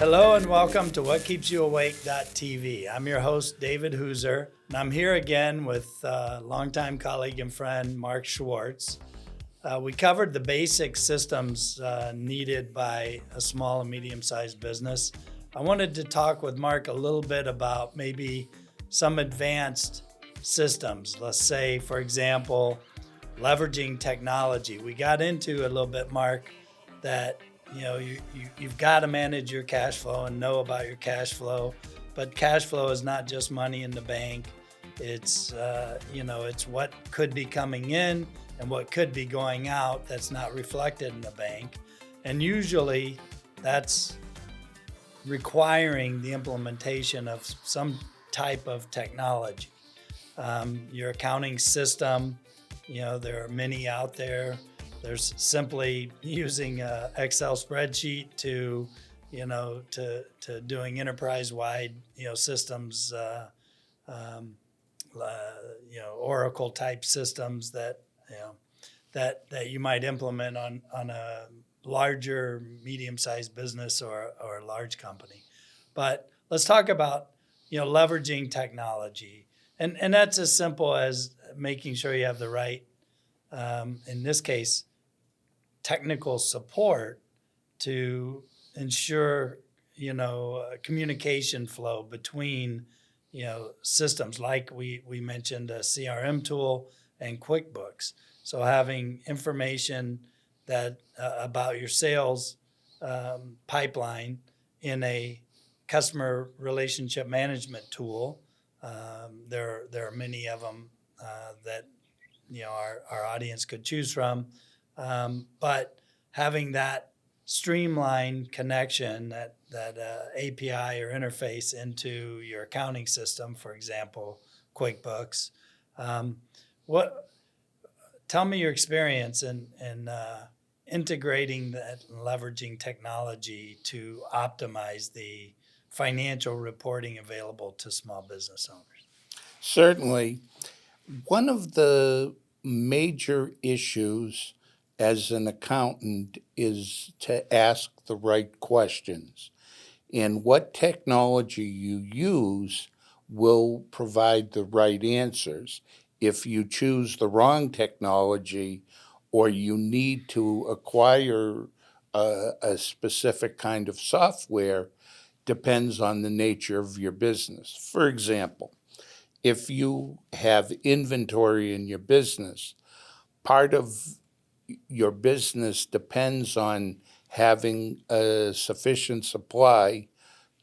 Hello and welcome to What Keeps You Awake.tv. I'm your host, David Hooser, and I'm here again with longtime colleague and friend, Mark Schwartz. We covered the basic systems needed by a small and medium-sized business. I wanted to talk with Mark a little bit about maybe some advanced systems. Let's say, for example, leveraging technology. We got into a little bit, Mark, that you've got to manage your cash flow and know about your cash flow. But cash flow is not just money in the bank. It's it's what could be coming in and what could be going out that's not reflected in the bank. And usually that's requiring the implementation of some type of technology. Your accounting system, there are many out there. There's simply using an Excel spreadsheet to doing enterprise-wide, systems, Oracle type systems that you might implement on a larger, medium-sized business or a large company. But let's talk about, leveraging technology. And that's as simple as making sure you have the right, in this case, technical support to ensure, communication flow between, systems like we mentioned a CRM tool and QuickBooks. So having information that about your sales pipeline in a customer relationship management tool. There are many of them that our audience could choose from. But having that streamlined connection, that API or interface into your accounting system, for example, QuickBooks. Tell me your experience in integrating that and leveraging technology to optimize the financial reporting available to small business owners. Certainly. One of the major issues as an accountant is to ask the right questions. And what technology you use will provide the right answers. If you choose the wrong technology or you need to acquire a specific kind of software, depends on the nature of your business. For example, if you have inventory in your business, part of your business depends on having a sufficient supply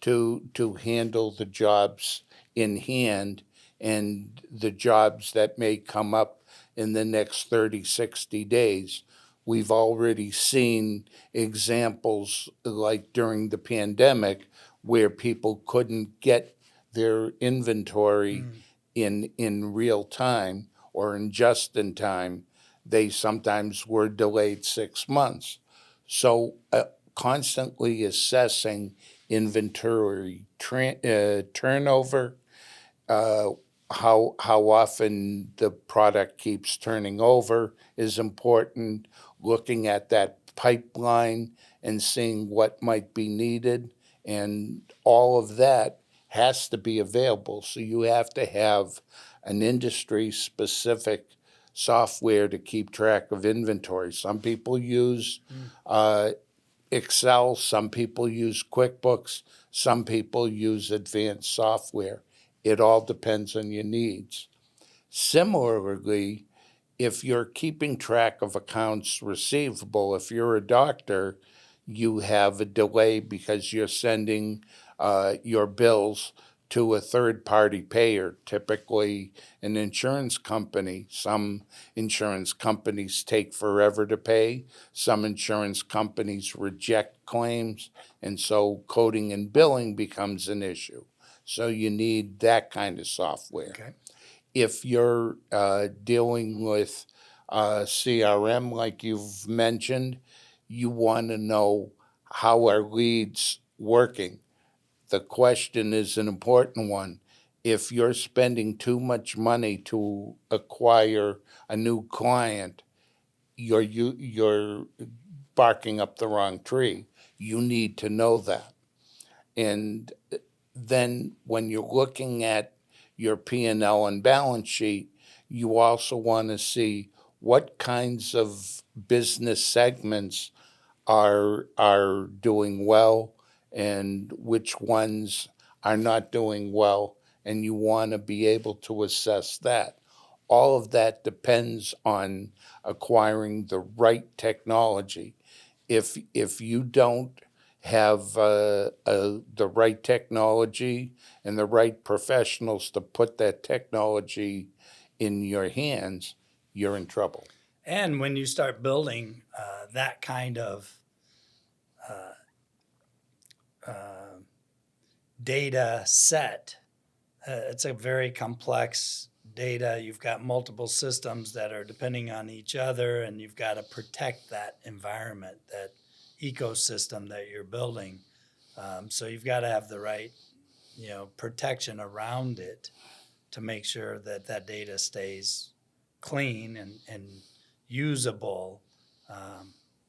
to handle the jobs in hand and the jobs that may come up in the next 30, 60 days. We've already seen examples like during the pandemic where people couldn't get their inventory in real time or in just in time. They sometimes were delayed 6 months. So constantly assessing inventory turnover, how often the product keeps turning over is important. Looking at that pipeline and seeing what might be needed, and all of that has to be available. So you have to have an industry-specific software to keep track of inventory. Some people use Excel, some people use QuickBooks, some people use advanced software. It all depends on your needs. Similarly, if you're keeping track of accounts receivable, if you're a doctor, you have a delay because you're sending your bills to a third-party payer, typically an insurance company. Some insurance companies take forever to pay. Some insurance companies reject claims, and so coding and billing becomes an issue. So you need that kind of software. Okay. If you're dealing with CRM, like you've mentioned, you want to know how are leads working. The question is an important one. If you're spending too much money to acquire a new client, you're barking up the wrong tree. You need to know that. And then when you're looking at your P&L and balance sheet, you also want to see what kinds of business segments are doing well and which ones are not doing well, and you want to be able to assess that. All of that depends on acquiring the right technology. If you don't have the right technology and the right professionals to put that technology in your hands, you're in trouble. And when you start building that kind of data set, it's a very complex data. You've got multiple systems that are depending on each other, and you've got to protect that environment, that ecosystem that you're building. So you've got to have the right, protection around it to make sure that that data stays clean and usable.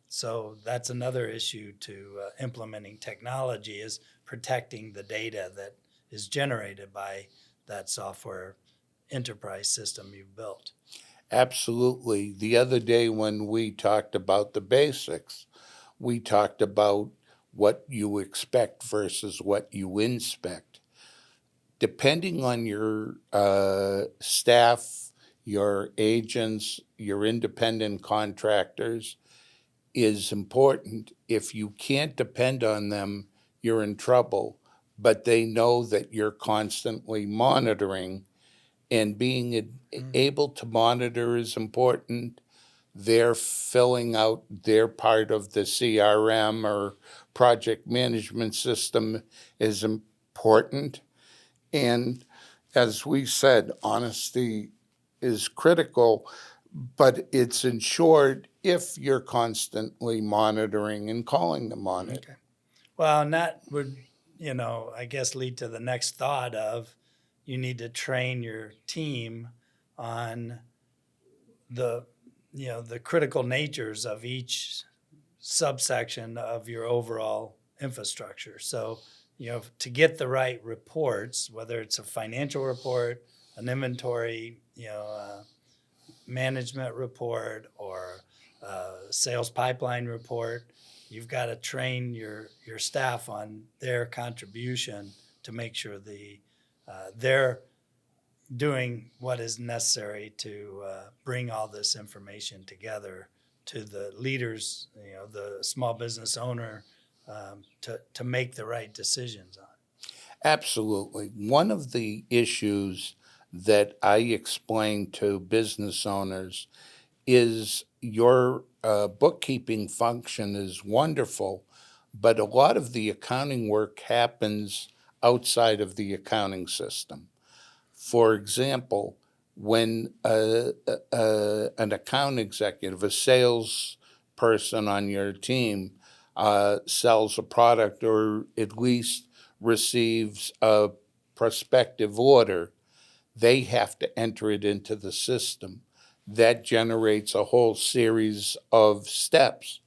So that's another issue to implementing technology, is protecting the data that is generated by that software enterprise system you've built. Absolutely. The other day when we talked about the basics, we talked about what you expect versus what you inspect. Depending on your staff, your agents, your independent contractors, is important. If you can't depend on them, you're in trouble. But they know that you're constantly monitoring, and being able to monitor is important. They're filling out their part of the CRM or project management system is important. And as we said, honesty is critical, but it's ensured if you're constantly monitoring and calling them on it. Okay. Well, and that would, I guess lead to the next thought of, you need to train your team on the critical natures of each subsection of your overall infrastructure. So, to get the right reports, whether it's a financial report, an inventory, management report, or a sales pipeline report, you've got to train your staff on their contribution to make sure they're doing what is necessary to bring all this information together to the leaders, the small business owner, to make the right decisions on. Absolutely. One of the issues that I explain to business owners is your bookkeeping function is wonderful, but a lot of the accounting work happens outside of the accounting system. For example, when an account executive, a sales person on your team, sells a product or at least receives a prospective order, they have to enter it into the system. That generates a whole series of steps.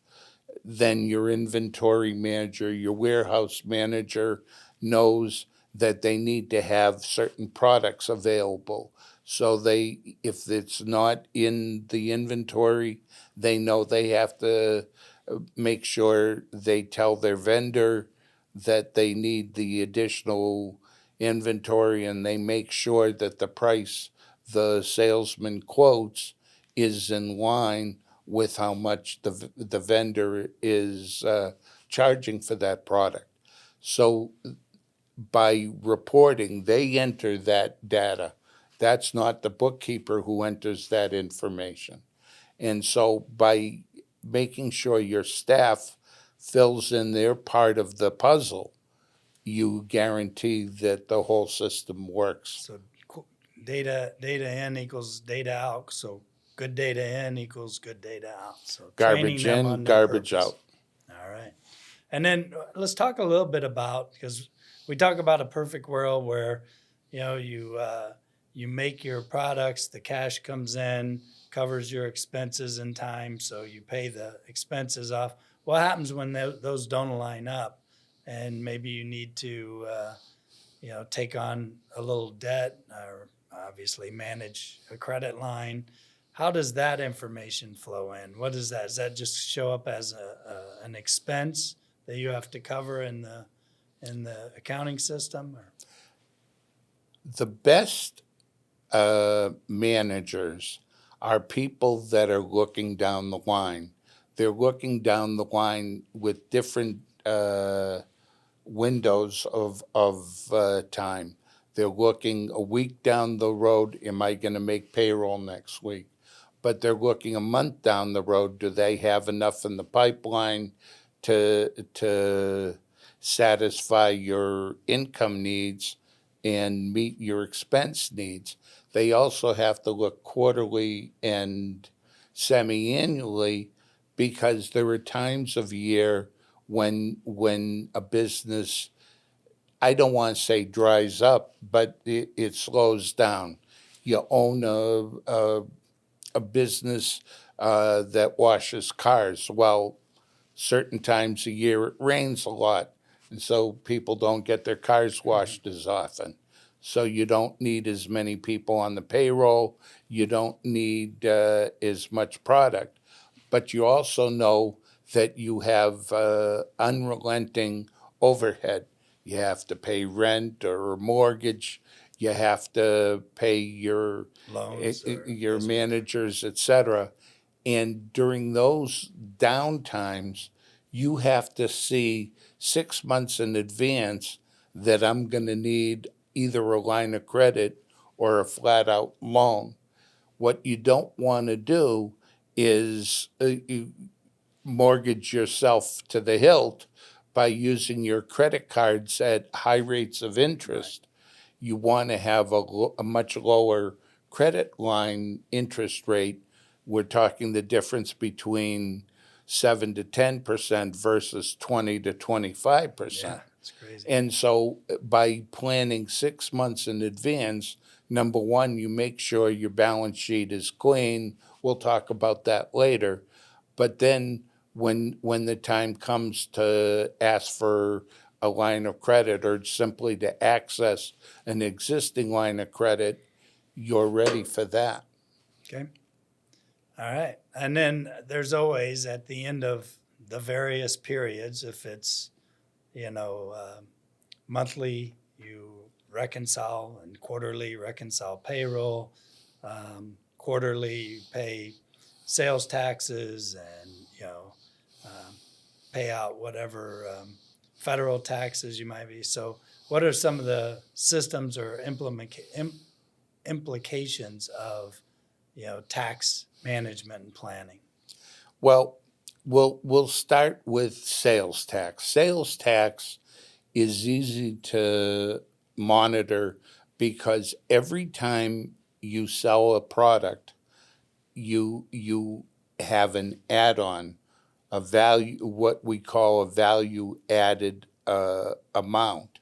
Then your inventory manager, your warehouse manager knows that they need to have certain products available. So if it's not in the inventory, they know they have to make sure they tell their vendor that they need the additional inventory, and they make sure that the price the salesman quotes is in line with how much the vendor is charging for that product. So by reporting, they enter that data. That's not the bookkeeper who enters that information. And so by making sure your staff fills in their part of the puzzle, you guarantee that the whole system works. So data in equals data out. So good data in equals good data out. So training Garbage them in, on their garbage purpose. out. All right. And then let's talk a little bit about, because we talk about a perfect world where, you make your products, the cash comes in, covers your expenses in time, so you pay the expenses off. What happens when those don't line up? and maybe you need to, take on a little debt or obviously manage a credit line. How does that information flow in? What is that? Does that just show up as an expense that you have to cover in the accounting system? Or? The best managers are people that are looking down the line. They're looking down the line with different windows of time. They're looking a week down the road, am I going to make payroll next week? But they're looking a month down the road, do they have enough in the pipeline to satisfy your income needs and meet your expense needs? They also have to look quarterly and semi-annually, because there are times of year when a business, I don't want to say dries up, but it slows down. You own a business that washes cars. Well, certain times a year it rains a lot, and so people don't get their cars washed as often. So you don't need as many people on the payroll. You don't need as much product. But you also know that you have unrelenting overhead. You have to pay rent or a mortgage. You have to pay your Loans or your yes, ma'am. managers, etc. And during those downtimes, you have to see 6 months in advance that I'm going to need either a line of credit or a flat out loan. What you don't want to do is you mortgage yourself to the hilt by using your credit cards at high rates of Right. interest. You want to have a much lower credit line interest rate. We're talking the difference between 7 to 10% versus 20 to 25%. Yeah, it's crazy. And so by planning 6 months in advance, number one, you make sure your balance sheet is clean. We'll talk about that later. But then when the time comes to ask for a line of credit or simply to access an existing line of credit, you're ready for that. Okay. All right. And then there's always at the end of the various periods, if it's, monthly, you reconcile, and quarterly reconcile payroll. Quarterly, you pay sales taxes and, um, pay out whatever federal taxes you might be. So, what are some of the systems or implications of, tax management and planning? Well, we'll start with sales tax. Sales tax is easy to monitor because every time you sell a product, you have an add-on, a value, what we call a value added amount,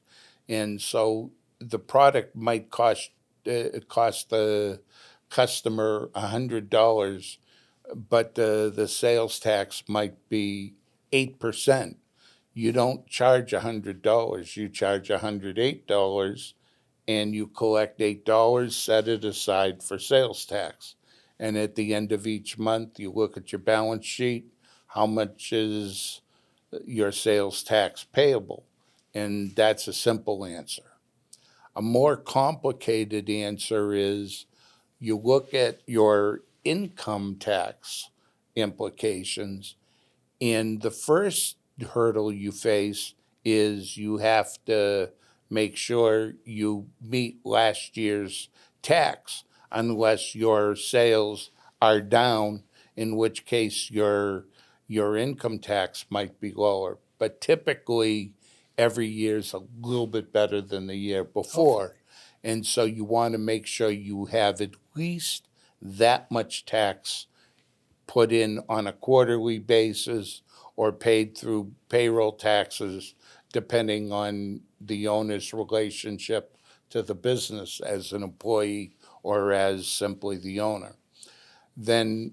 and so the product might cost the customer $100, but the sales tax might be 8%. You don't charge $100, you charge $108, and you collect $8, set it aside for sales tax. And at the end of each month, you look at your balance sheet, how much is your sales tax payable? And that's a simple answer. A more complicated answer is you look at your income tax implications, and the first hurdle you face is you have to make sure you meet last year's tax, unless your sales are down, in which case your income tax might be lower. But typically, every year's a little bit better than the year Hopefully. before. And so you want to make sure you have at least that much tax put in on a quarterly basis or paid through payroll taxes, depending on the owner's relationship to the business as an employee or as simply the owner. Then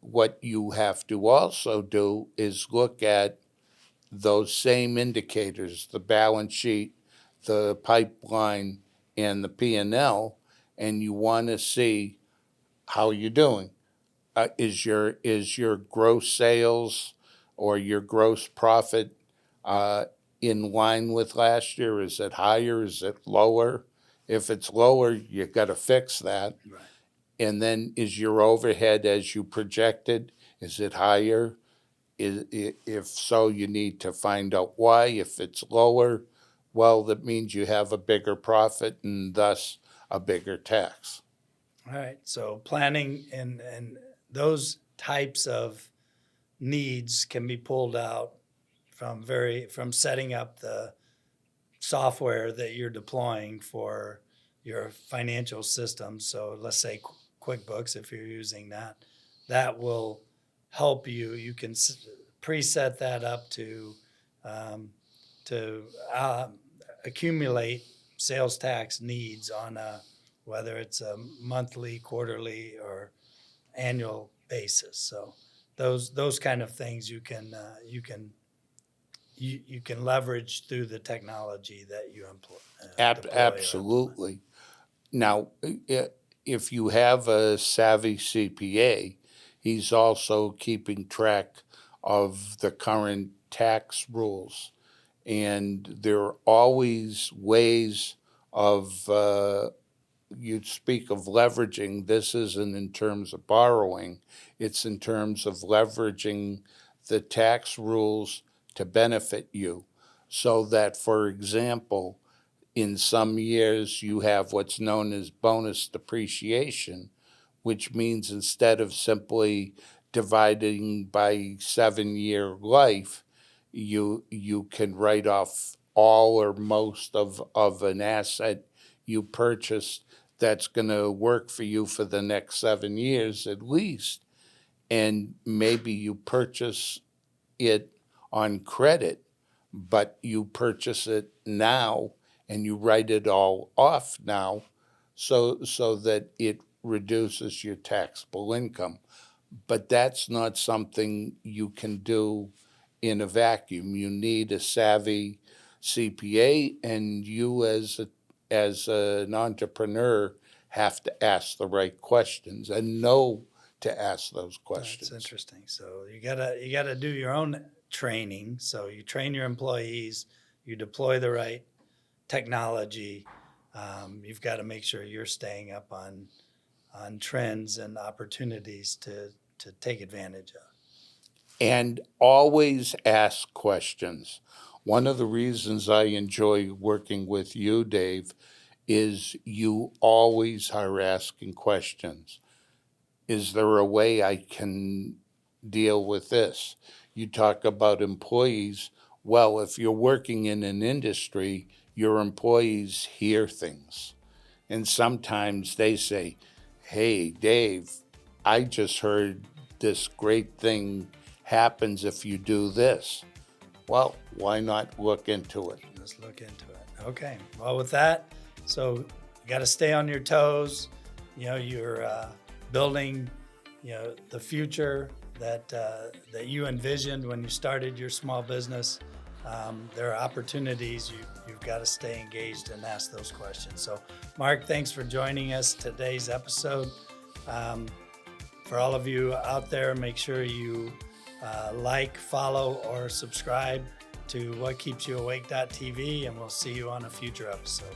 what you have to also do is look at those same indicators, the balance sheet, the pipeline, and the P&L, and you want to see how you're doing. Is your gross sales or your gross profit in line with last year? Is it higher? Is it lower? If it's lower, you got to fix that. Right. And then is your overhead as you projected? Is it higher? If so, you need to find out why. If it's lower, well, that means you have a bigger profit and thus a bigger tax. All right. So planning and those types of needs can be pulled out from setting up the software that you're deploying for your financial system. So let's say QuickBooks, if you're using that, that will help you. You can preset that up to accumulate sales tax needs on whether it's a monthly, quarterly, or annual basis. So those kind of things you can leverage through the technology that you employ. Absolutely. Now, if you have a savvy CPA, he's also keeping track of the current tax rules. And there are always ways of, you speak of leveraging, this isn't in terms of borrowing, it's in terms of leveraging the tax rules to benefit you. So that, for example, in some years, you have what's known as bonus depreciation, which means instead of simply dividing by 7-year life, you can write off all or most of an asset you purchased that's going to work for you for the next 7 years at least. And maybe you purchase it on credit, but you purchase it now and you write it all off now so that it reduces your taxable income. But that's not something you can do in a vacuum. You need a savvy CPA, and you as an entrepreneur have to ask the right questions and know to ask those questions. That's interesting. So you gotta do your own training. So you train your employees, you deploy the right technology. You've got to make sure you're staying up on trends and opportunities to take advantage of. And always ask questions. One of the reasons I enjoy working with you, Dave, is you always are asking questions. Is there a way I can deal with this? You talk about employees. Well, if you're working in an industry, your employees hear things. And sometimes they say, hey, Dave, I just heard this great thing happens if you do this. Well, why not look into it? Let's look into it. Okay. Well, with that, so you got to stay on your toes. You're building, the future that you envisioned when you started your small business. There are opportunities. You've got to stay engaged and ask those questions. So, Mark, thanks for joining us today's episode. For all of you out there, make sure you like, follow, or subscribe to whatkeepsyouawake.tv, and we'll see you on a future episode.